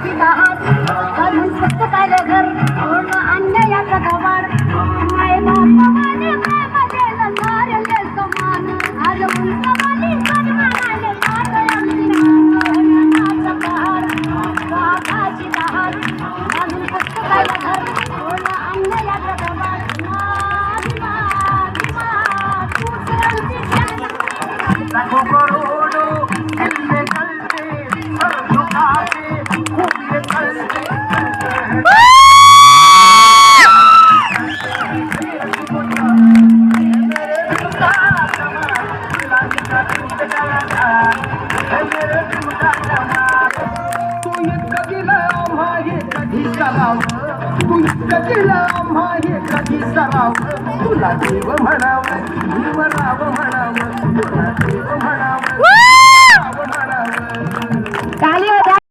बापाची दहात करून पुस्तकाले घर पूर्ण अन्यायाचा गवार माय बापाने प्रेम केलं सारले समान आज उंचवाली सन्मानाने नाचा पहार बापाची दहात करून पुस्तकाले घर पूर्ण अन्यायाचा गवार लाखों करोड़ों दिल में चलते सर झुकाते खूब ये चलते तू इतकं दिलं आम्हा हे कधी करावं तू इतकं दिलं आम्हा हे कधी करावं तुला देव म्हणावं जीवनावं म्हणावं तुला देव म्हणावं